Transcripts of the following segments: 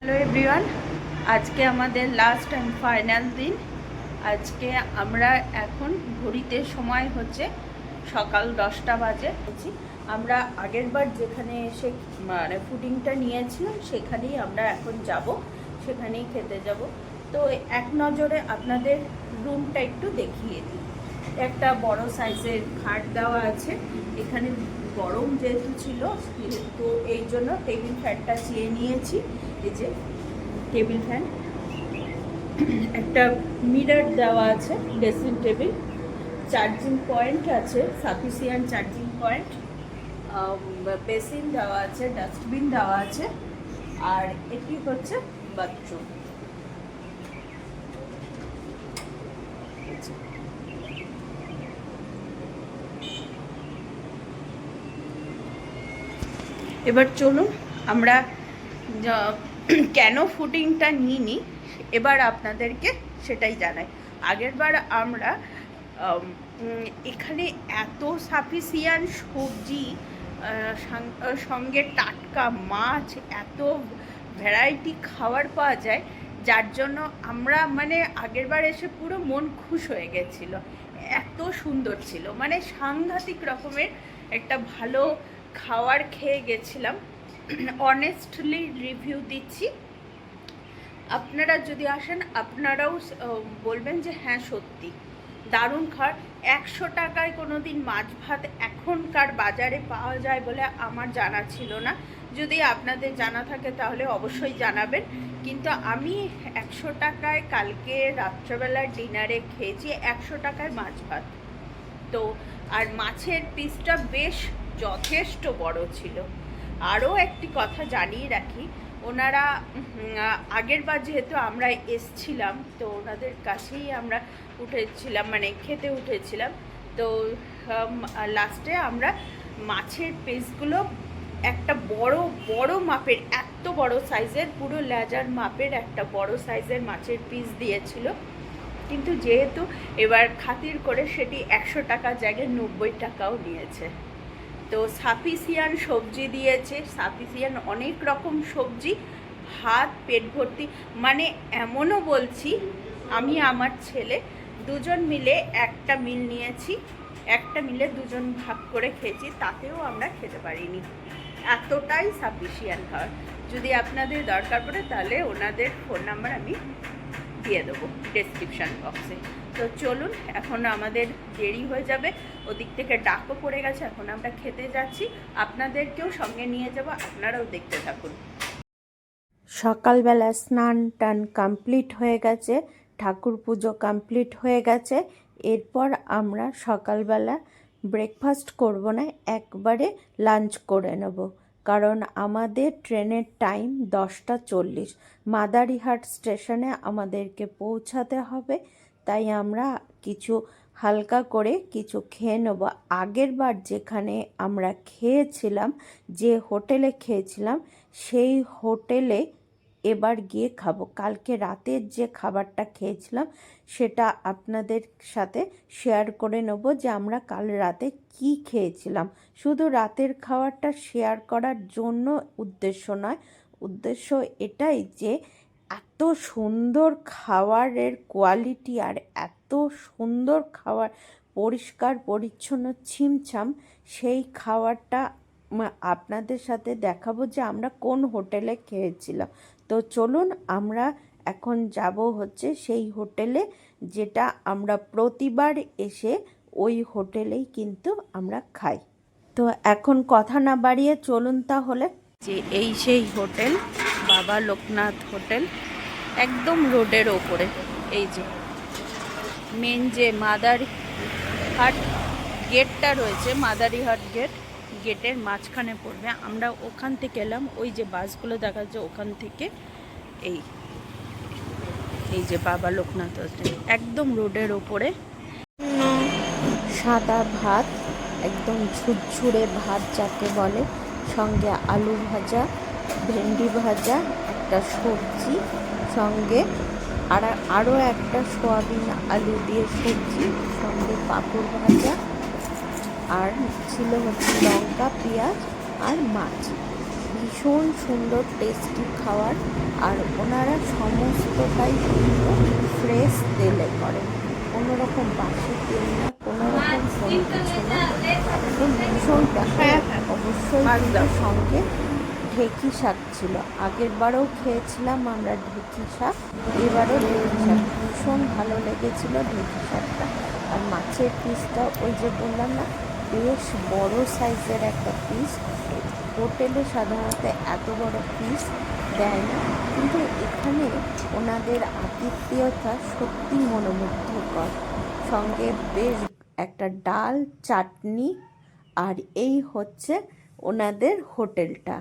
Hello everyone, আজকে আমাদের last and final দিন। আজকে আমরা এখন ঘড়িতে সময় হচ্ছে সকাল 10টা বাজে। আমরা আগের বার যেখানে এসে মানে ফুডিংটা নিয়েছিলাম সেখানেই আমরা এখন যাব, সেখানেই খেতে যাব। তো এক নজরে আপনাদের রুমটা একটু দেখিয়ে দিই। একটা বড় সাইজের খাট দেওয়া আছে। এখানে গরম যেহেতু ছিল, তো এই জন্য টেবিল ফ্যানটা চেয়ে নিয়েছি। এই যে টেবিল ফ্যান, একটা মিরর দেওয়া আছে, ড্রেসিং টেবিল, চার্জিং পয়েন্ট আছে, সাফিসিয়েন্ট চার্জিং পয়েন্ট, বেসিন দেওয়া আছে, ডাস্টবিন দেওয়া আছে, আর এটি হচ্ছে বাথরুম। এবার চলুন আমরা কেন ফুডিংটা নিইনি এবার আপনাদেরকে সেটাই জানাই। আগেরবার আমরা এখানে এত সাফিসিয়েন্ট সবজি, সঙ্গে টাটকা মাছ, এত ভ্যারাইটি খাবার পাওয়া যায়, যার জন্য আমরা মানে আগেরবার এসে পুরো মন খুশ হয়ে গেছিলো। এত সুন্দর ছিল, মানে সাংঘাতিক রকমের একটা ভালো খাবার খেয়ে গেছিলাম। অনেস্টলি রিভিউ দিচ্ছি, আপনারা যদি আসেন আপনারাও বলবেন যে হ্যাঁ সত্যি দারুণ খাবার। 100 টাকায় কোনো দিন মাছ ভাত এখনকার বাজারে পাওয়া যায় বলে আমার জানা ছিল না। যদি আপনাদের জানা থাকে তাহলে অবশ্যই জানাবেন। কিন্তু আমি 100 টাকায় কালকে রাত্রেবেলার ডিনারে খেয়েছি 100 টাকায় মাছ ভাত। তো আর মাছের পিসটা বেশ যথেষ্ট বড় ছিল। আরও একটি কথা জানিয়ে রাখি, ওনারা আগের বার যেহেতু আমরা এসছিলাম, তো ওনাদের কাছেই আমরা উঠেছিলাম, মানে খেতে উঠেছিলাম। তো লাস্টে আমরা মাছের পিসগুলো একটা বড় বড় মাপের, এত বড় সাইজের, পুরো লেজার মাপের একটা বড় সাইজের মাছের পিস দিয়েছিল। কিন্তু যেহেতু এবার খাতির করে সেটি 100 টাকার জায়গায় 90 টাকাও নিয়েছে। তো সাফিসিয়েন্ট সবজি দিয়েছে, সাফিসিয়েন্ট অনেক রকম সবজি, ভাত পেট ভর্তি। মানে এমনও বলছি, আমি আমার ছেলে দুজন মিলে একটা মিল নিয়েছি, একটা মিলে দুজন ভাগ করে খেয়েছি, তাতেও আমরা খেতে পারিনি, এতটাই সাফিসিয়েন্ট খাবার। যদি আপনাদের দরকার পড়ে তাহলে ওনাদের ফোন নাম্বার আমি দিয়ে দেবো ডেসক্রিপশান বক্সে। তো চলুন, এখন আমাদের দেরি হয়ে যাবে, ওদিক থেকে ডাকও পড়ে গেছে, এখন আমরা খেতে যাচ্ছি। আপনাদেরকেও সঙ্গে নিয়ে যাব, আপনারাও দেখতে থাকুন। সকালবেলা স্নান টান কমপ্লিট হয়ে গেছে, ঠাকুর পুজো কমপ্লিট হয়ে গেছে। এরপর আমরা সকালবেলা ব্রেকফাস্ট করব না, একবারে লাঞ্চ করে নেব, কারণ আমাদের ট্রেনের টাইম 10:40। মাদারিহাট স্টেশনে আমাদেরকে পৌঁছাতে হবে, তাই আমরা কিছু হালকা করে কিছু খেয়ে নেব। আগের বার যেখানে আমরা খেয়েছিলাম, যে হোটেলে খেয়েছিলাম, সেই হোটেলে এবার গিয়ে খাবো। কালকে রাতের যে খাবারটা খেয়েছিলাম সেটা আপনাদের সাথে শেয়ার করে নেব, যে আমরা কাল রাতে কি খেয়েছিলাম। শুধু রাতের খাবারটা শেয়ার করার জন্য উদ্দেশ্য নয়, উদ্দেশ্য এটাই যে এত সুন্দর খাবারের কোয়ালিটি, আর এত সুন্দর খাবার, পরিষ্কার পরিচ্ছন্ন, ছিমছাম, সেই খাবারটা আপনাদের সাথে দেখাবো যে আমরা কোন হোটেলে খেয়েছিলাম। তো চলুন, আমরা এখন যাব হচ্ছে সেই হোটেলে, যেটা আমরা প্রতিবার এসে ওই হোটেলেই কিন্তু আমরা খাই। তো এখন কথা না বাড়িয়ে চলুন তাহলে। যে এই সেই হোটেল, বাবা লোকনাথ হোটেল, একদম রোডের ওপরে। এই যে মেন যে মাদারিহাট গেটটা রয়েছে, মাদারিহাট গেট, গেটের মাঝখানে পড়বে। আমরা ওখান থেকে এলাম, ওই যে বাসগুলো দেখা যাচ্ছে ওখান থেকে। এই এই যে বাবা লোকনাথ হোটেল, একদম রোডের ওপরে। সাদা ভাত, একদম ঝুরঝুরে ভাত যাকে বলে, সঙ্গে আলু ভাজা, ভেন্ডি ভাজা, একটা সবজি, সঙ্গে আরও একটা সয়াবিন আলু দিয়ে সবজি, সঙ্গে পাঁপড় ভাজা, আর ছিল হচ্ছে লঙ্কা পেঁয়াজ আর মাছ। ভীষণ সুন্দর টেস্টি খাবার। আর ওনারা সমস্তটাই কিন্তু ফ্রেশ তেলে করেন, কোনো রকম বাসি তেল না, কোনো রকম কোনো কিছু না, একদম ভীষণ অবশ্যই কিন্তু সঙ্গে ঢেঁকি শাক ছিল। আগের বারেও খেয়েছিলাম আমরা ঢেঁকি শাক, এবারও ঢেঁকি শাক, ভীষণ ভালো লেগেছিল ঢেঁকি শাকটা। আর মাছের পিসটা ওই যে বললাম না, বেশ বড় সাইজের একটা পিস। হোটেলে সাধারণত এত বড় পিস দেয় না, কিন্তু এখানে ওনাদের আতিথেয়তা সত্যি মনোমুগ্ধকর। সঙ্গে বেশ একটা ডাল, চাটনি, আর এই হচ্ছে ওনাদের হোটেলটা।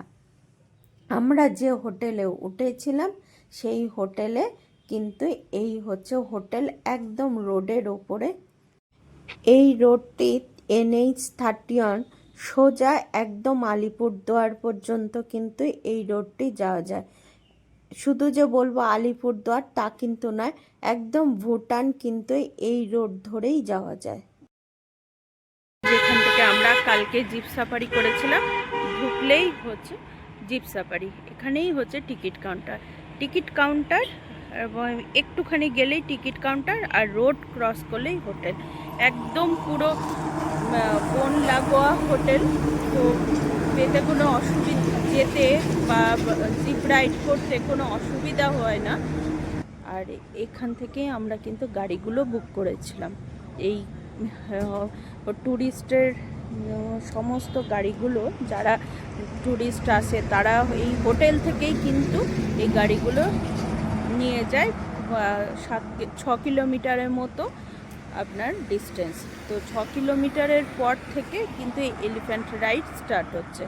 আমরা যে হোটেলে উঠেছিলাম সেই হোটেলে কিন্তু এই হচ্ছে হোটেল, একদম রোডের ওপরে। এই রোডটি NH-31, সোজা একদম আলিপুরদুয়ার পর্যন্ত কিন্তু এই রোডটি যাওয়া যায়। শুধু যে বলবো আলিপুরদুয়ার তা কিন্তু নয়, একদম ভুটান কিন্তু এই রোড ধরেই যাওয়া যায়। যেখান থেকে আমরা কালকে জিপ সাফারি করেছিলাম, ঢুকলেই হচ্ছে জিপ সাফারি, এখানেই হচ্ছে টিকিট কাউন্টার এবং একটুখানি গেলেই টিকিট কাউন্টার, আর রোড ক্রস করলেই হোটেল। একদম পুরো বন লাগোয়া হোটেল। তো পেতে কোনো অসুবিধা, যেতে বা জিপ রাইড করতে কোনো অসুবিধা হয় না। আর এখান থেকে আমরা কিন্তু গাড়িগুলো বুক করেছিলাম। এই ট্যুরিস্টের সমস্ত গাড়িগুলো, যারা ট্যুরিস্ট আসে তারা এই হোটেল থেকেই কিন্তু এই গাড়িগুলো নিয়ে যায়। 6 কিলোমিটারের মতো আপনার ডিস্টেন্স। তো 6 কিলোমিটারের পর থেকে কিন্তু এই এলিফ্যান্ট রাইড স্টার্ট হচ্ছে।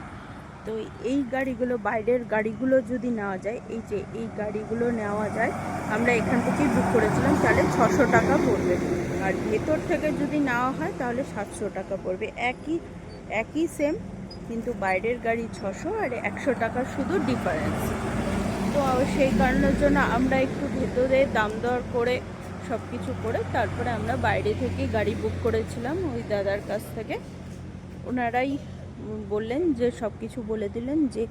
তো এই গাড়িগুলো, বাইরের গাড়িগুলো যদি নেওয়া যায়, এই যে এই গাড়িগুলো নেওয়া যায়, আমরা এখান থেকেই বুক করেছিলাম, তাহলে 600 টাকা পড়বে। আর ভেতর থেকে যদি নেওয়া হয় তাহলে 700 টাকা পড়বে। একই সেম, কিন্তু বাইরের গাড়ি 600 আর 100 টাকা শুধু ডিফারেন্স। তো সেই কারণের জন্য আমরা একটু ভেতরে দাম দর করে সব কিছু করে তারপরে আমরা বাইরে থেকে গাড়ি বুক করেছিলাম ওই দাদার কাছ থেকে। ওনারাই বললেন যে সব কিছু বলে দিলেন যে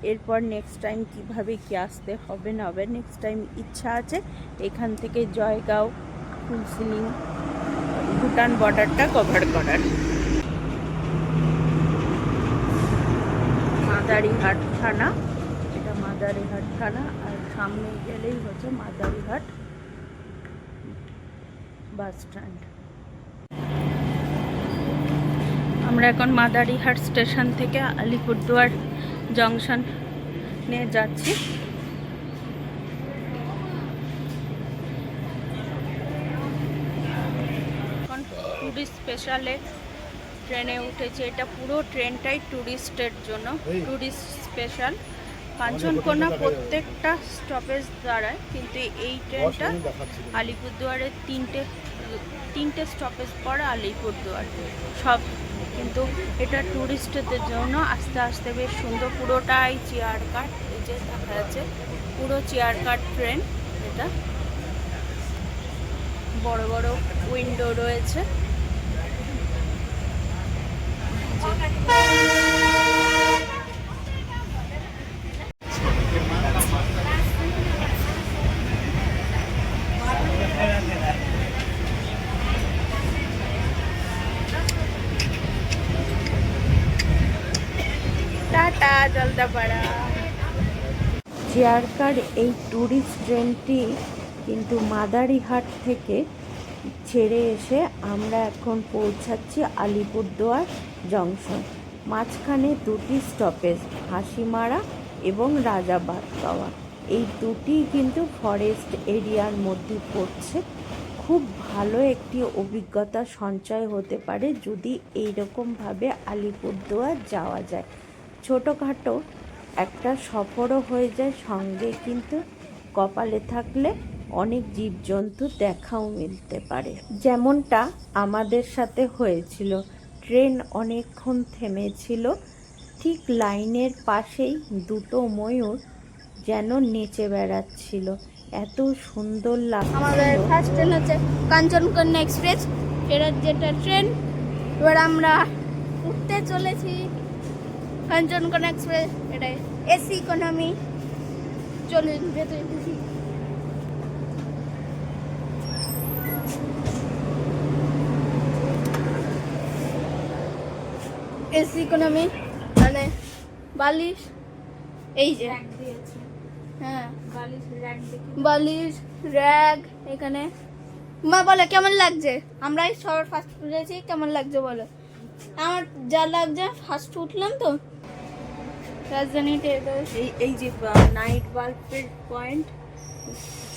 এরপর নেক্সট টাইম কীভাবে কি আসতে হবে না হবে। নেক্সট টাইম ইচ্ছা আছে এখান থেকে জয়গাঁও, ফুলসিলিং, ভুটান বর্ডারটা কভার করার। মাদারিহাট থানা, এটা মাদারিহাট থানা, আর সামনে গেলেই হচ্ছে মাদারিহাট বাস স্ট্যান্ড। আমরা এখন মাদারিহাট স্টেশন থেকে আলিপুরদুয়ার জংশন নিয়ে যাচ্ছি। এখন টুরিস্ট স্পেশালে ট্রেনে উঠেছে। এটা পুরো ট্রেনটাই টুরিস্টের জন্য, টুরিস্ট স্পেশাল। কাঞ্চনকোনা প্রত্যেকটা স্টপেজ দাঁড়ায়, কিন্তু এই ট্রেনটা আলিপুরদুয়ারের তিনটে স্টপেজ পর আলিপুরদুয়ার সব, কিন্তু এটা টুরিস্টদের জন্য। আস্তে আস্তে বেশ সুন্দর, পুরোটাই চেয়ার কাট, এই যে দেখা যাচ্ছে পুরো চেয়ার কাট ট্রেন। এটা বড় বড় উইন্ডো রয়েছে। টাটা জলদাপাড়া। চেয়ার কার এই ট্যুরিস্ট ট্রেনটি কিন্তু মাদারিহাট থেকে ছেড়ে এসে আমরা এখন পৌঁছাচ্ছি আলিপুরদুয়ার জংশন। মাঝখানে দুটি স্টপেজ, হাসিমারা এবং রাজাবাতগাওয়া, এই দুটি কিন্তু ফরেস্ট এরিয়ার মধ্যে পড়ছে। খুব ভালো একটি অভিজ্ঞতা সঞ্চয় হতে পারে যদি এইরকমভাবে আলিপুরদুয়ার যাওয়া যায়। ছোটোখাটো একটা সফরও হয়ে যায়, সঙ্গে কিন্তু কপালে থাকলে অনেক জীবজন্তু দেখাও মিলতে পারে, যেমনটা আমাদের সাথে হয়েছিল। ট্রেন অনেকক্ষণ থেমেছিল, ঠিক লাইনের পাশেই দুটো ময়ূর যেন নেচে বেড়াচ্ছিল, এত সুন্দর লাগছিল। আমাদের ফার্স্ট ট্রেন হচ্ছে কাঞ্চনকন্যা এক্সপ্রেস, এটার যেটা ট্রেন। এবার আমরা উঠতে চলেছি কাঞ্চনকন্যা এক্সপ্রেস, এটাই এসি ইকোনমি। চলুন ভেতরে ঢুকি। এসি ইকোনমি মানে বালিশ, এই যে হ্যাঁ বালিশ র্যাগ এখানে। মা বলে কেমন লাগছে? আমরাই সবার ফার্স্ট উঠেছি, কেমন লাগছে বলো? আমার যা লাগছে ফার্স্ট উঠলাম তো রাজধানীতে। এই যে নাইট বাল্বের পয়েন্ট,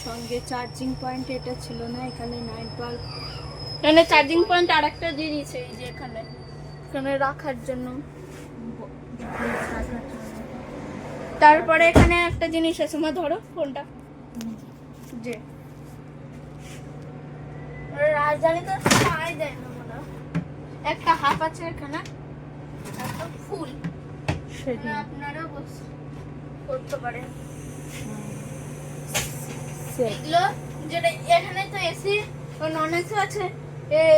সঙ্গে চার্জিং পয়েন্ট এটা ছিল না, এখানে নাইট বাল্ব। এখানে চার্জিং পয়েন্ট আর একটা জিনিস এই যে এখানে এখানে রাখার জন্য। তারপরে এখানে একটা জিনিস আছে, মা ধরো ফোনটা। যে রাজধানী তো পাই দেয় না মনে হয়। একটা হাফ আছে এখানে, একটা ফুল, সেটা আপনারা করতে পারেন। এগুলো যেটা এখানে তো এসি ও নন এসি আছে,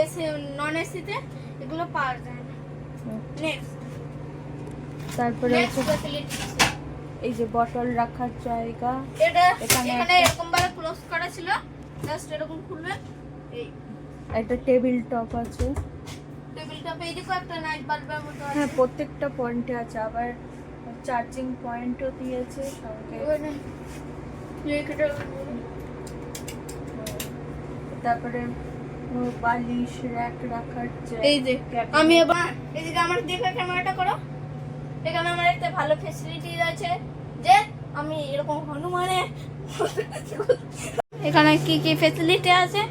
এসি নন এসিতে এগুলো পাওয়া যায় না। নেক্সট তারপরে ফ্যাসিলিটি এই যে বটল রাখার জায়গা, এটা এখানে এখানে এরকম ভাবে ক্লোজ করা ছিল, জাস্ট এরকম খুলবে। এই একটা টেবিল টপ আছে। টেবিলটা পেয়ে দেখো একটা নাইট বাল্বের মতো আছে। হ্যাঁ, প্রত্যেকটা পয়েন্টে আছে, আবার চার্জিং পয়েন্টও দিয়েছে সঙ্গে। তারপরে বালিশ র্যাক রাখার এই যে আমি এবার এদিকে আমার দেখে ক্যামেরাটা করো। এখানে আমার একটা ভালো ফ্যাসিলিটি আছে যে আমি এরকম হনুমানে এখানে কি কি ফ্যাসিলিটি আছে।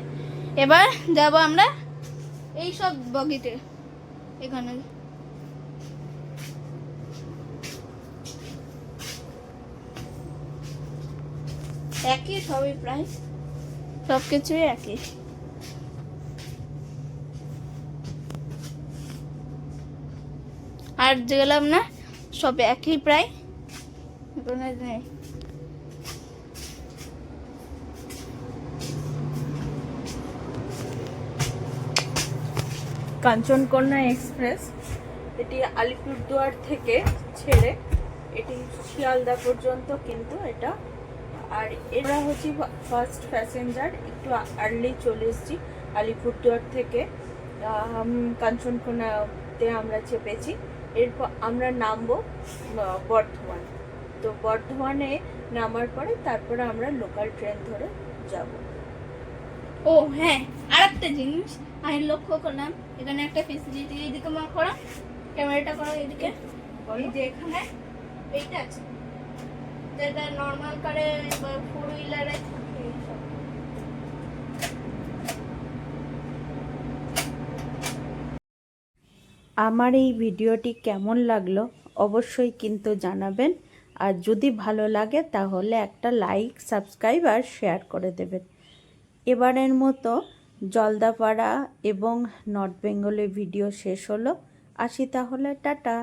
এবার যাব আমরা এই সব বগিতে। এখানে একই, সবই প্রায় সব কিছুই একই। আর গেলাম না, সব একই প্রায়। কাঞ্চনকন্যা এক্সপ্রেস, এটি আলিপুরদুয়ার থেকে ছেড়ে এটি শিয়ালদা পর্যন্ত কিন্তু এটা। আর এরা হচ্ছে ফার্স্ট প্যাসেঞ্জার, একটু আর্লি চলে এসেছি আলিপুরদুয়ার থেকে। কাঞ্চনকন্যাতে আমরা চেপেছি, এরপর আমরা নামবো বর্ধমান। তো বর্ধমানে নামার পরে তারপরে আমরা লোকাল ট্রেন ধরে যাব। ও হ্যাঁ, আর একটা জিনিস আমি লক্ষ্য করলাম, এখানে একটা ফেসিলিটি, এইদিকে মা করো, ক্যামেরাটা করো এদিকে। এই যে এখানে এইটা আছে, যেটা নর্মাল কারে বা ফোর হুইলারে থাকে। আমার এই ভিডিওটি কেমন লাগলো অবশ্যই কিন্তু জানাবেন, আর যদি ভালো লাগে তাহলে একটা লাইক, সাবস্ক্রাইব আর শেয়ার করে দেবেন। এবারের মতো জলদাপাড়া এবং নর্থ বেঙ্গলের ভিডিও শেষ হলো। আসি তাহলে, টাটা।